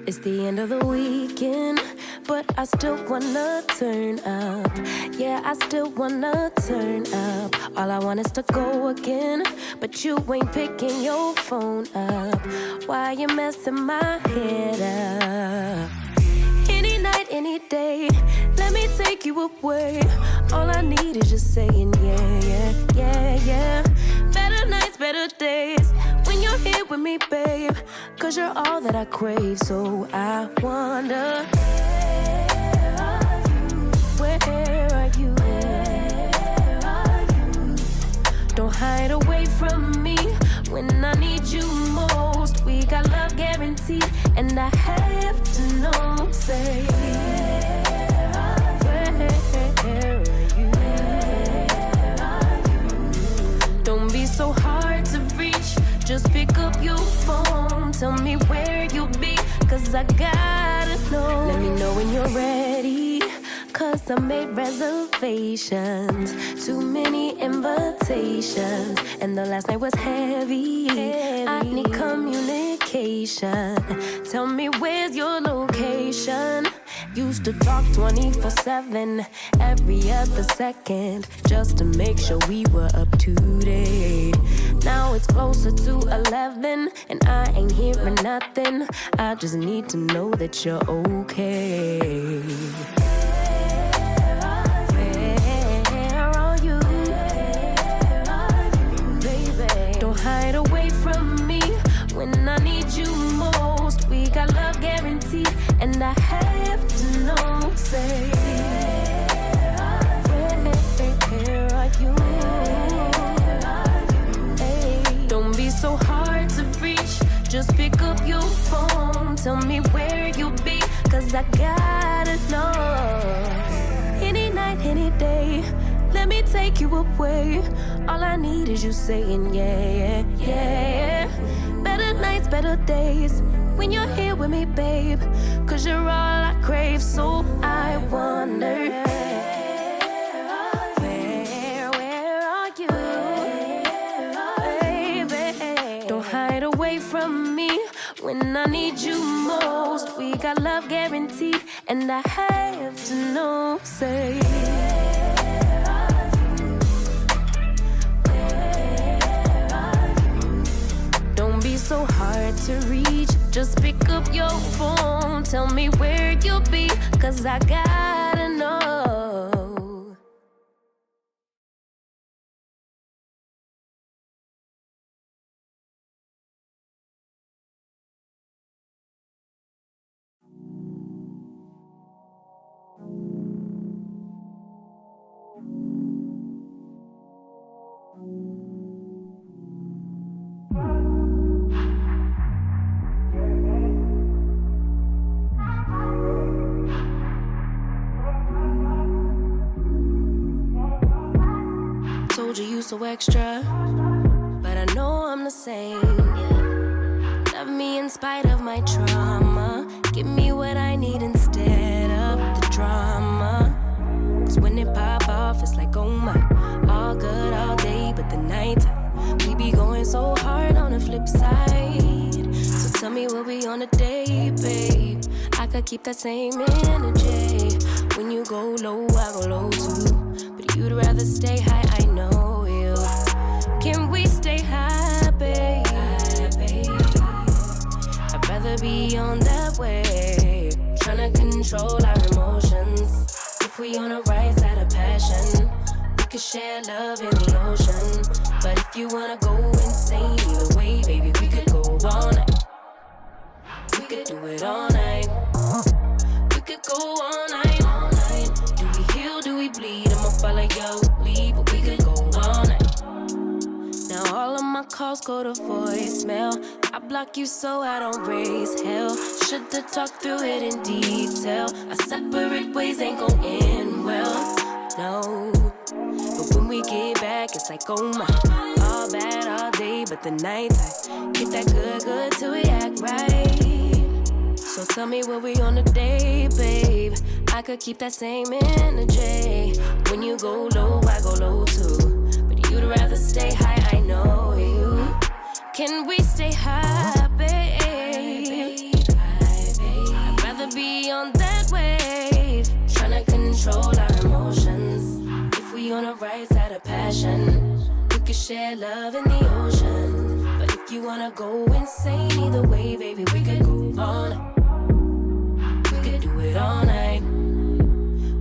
It's the end of the weekend, but I still wanna turn up. Yeah, I still wanna turn up. All I want is to go again, but you ain't picking your phone up. Why you messing my head up? Any night, any day, let me take you away. All I need is just saying yeah, yeah, yeah, yeah. Better nights, better days, when you're here with me, babe. Cause you're all that I crave, so I wonder, where are you? Don't hide away from me when I need you most. We got love guaranteed, and I have to know, say, where are you? Don't be so hard to reach, just pick up your phone. Tell me where you'll be, cause I gotta know. Let me know when you're ready, cause I made reservations. Too many invitations, and the last night was heavy. I need communication. Tell me where's your location. Used to talk 24/7, every other second, just to make sure we were up to date. Now it's closer to 11, and I ain't hearing nothing. I just need to know that you're okay. Hide away from me when I need you most. We got love guaranteed, and I have to know, say, where are you? Hey, don't be so hard to reach, just pick up your phone. Tell me where you'll be, cause I gotta know. Any night, any day, let me take you away. All I need is you saying yeah, yeah, yeah. Better nights, better days, when you're here with me, babe. Cause you're all I crave, so I wonder, where are you? Baby, don't hide away from me when I need you most. We got love guaranteed, and I have to know, say, so hard to reach, just pick up your phone. Tell me where you'll be, cause I gotta know. You so extra, but I know I'm the same, yeah. Love me in spite of my trauma. Give me what I need instead of the drama. Cause when it pop off, it's like, oh my. All good all day, but the night we be going so hard on the flip side. So tell me what we on a day, babe. I could keep that same energy. When you go low, I go low too. But you'd rather stay high, I know. Can we stay high, babe? I'd rather be on that way, tryna control our emotions. If we on the right side of passion, we could share love in the ocean. But if you wanna go insane either way, baby, we could go all night. We could do it all night. We could go all night, all night. Do we heal, do we bleed? I'ma follow your lead, but we could go all night. Now all of my calls go to voicemail. I block you so I don't raise hell. Should've talked through it in detail. Our separate ways ain't gon' end well, no. But when we get back, it's like, oh my. All bad all day, but the night I get that good, good till we act right. So tell me what we on a day, babe. I could keep that same energy. When you go low, I go low too. You'd rather stay high, I know you. Can we stay high, babe? passion. We could share love in the ocean. But if you wanna go insane either way, baby, we could go all night. We could do it all night.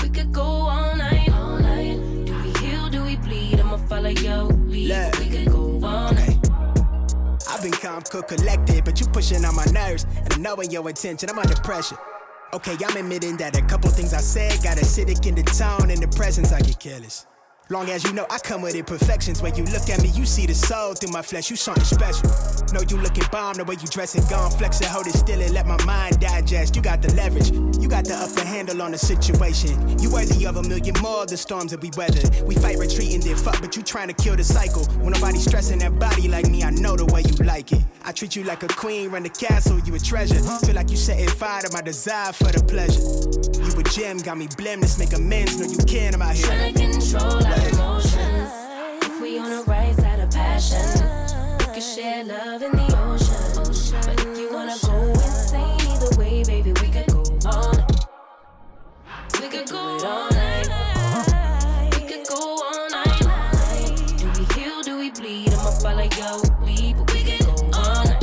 We could go all night, all night. Do we heal, do we bleed? I'ma follow your lead. We could go all night. I've been calm, cool, collected, but you pushing on my nerves. And I'm knowing your intention, I'm under pressure. Okay, I'm admitting that a couple things I said got acidic in the tone and the presence, I get careless. Long as you know I come with imperfections. When you look at me, you see the soul through my flesh. You something special. Know you looking bomb, the way you dressing, gone flex it, hold it still and let my mind digest. You got the leverage, you got the upper handle on the situation. You worthy of a million more of the storms that we weather. We fight retreating, then fuck, but you trying to kill the cycle. When nobody's stressing that body like me, I know the way you like it. I treat you like a queen, run the castle, you a treasure. Feel like you setting fire to my desire for the pleasure. You a gem, got me blim, let's make amends. Know you can, I'm out here trying to control our emotions. If we on the right side of passion, we can share love in the ocean. But if you wanna go insane either way, baby, we could go all night. We could go all night. We could go all night. Do we heal, do we bleed? I'ma follow your lead, but we could go all night.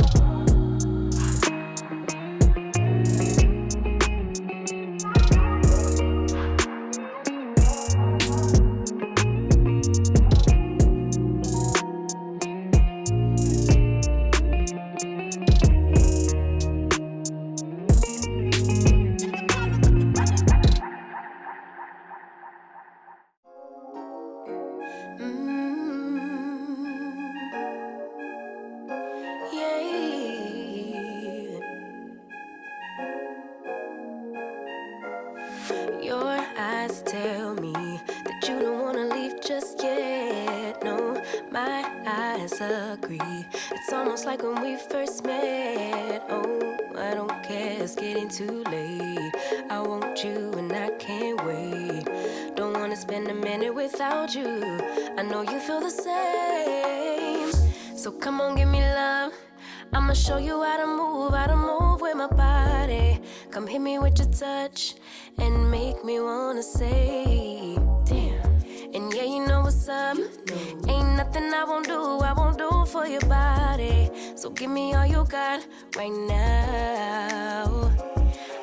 Your eyes tell me that you don't wanna leave just yet. No, my eyes agree. It's almost like when we first met. Oh, I don't care, it's getting too late. I want you and I can't wait. Don't wanna spend a minute without you. I know you feel the same. So come on, give me love. I'ma show you how to move with my body. Come hit me with your touch and make me wanna say, damn. And yeah, you know what's up. Ain't nothing I won't do for your body. So give me all you got right now.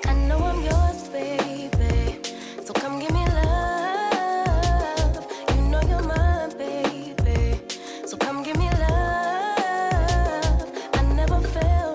I know I'm yours, baby. So come give me love. You know you're mine, baby. So come give me love.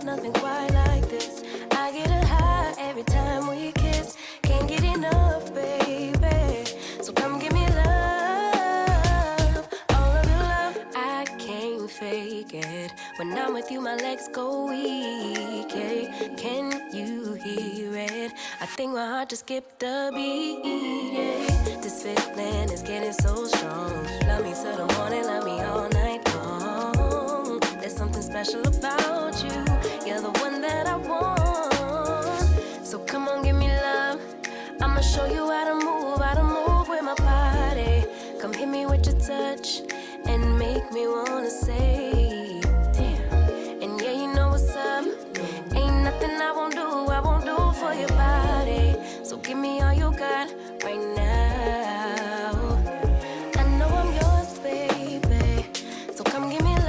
Nothing quite like this. I get a high every time we kiss. Can't get enough, baby. So come give me love. All of your love, I can't fake it. When I'm with you, my legs go weak. Hey, can you hear it? I think my heart just skipped a beat. Yeah. This feeling is getting so strong. Love me till the morning, love me all night long. There's something special about you. You're the one that I want. So come on, give me love. I'ma show you how to move with my body. Come hit me with your touch and make me wanna say, damn. And yeah, you know what's up. Ain't nothing I won't do for your body. So give me all you got right now. I know I'm yours, baby. So come give me love.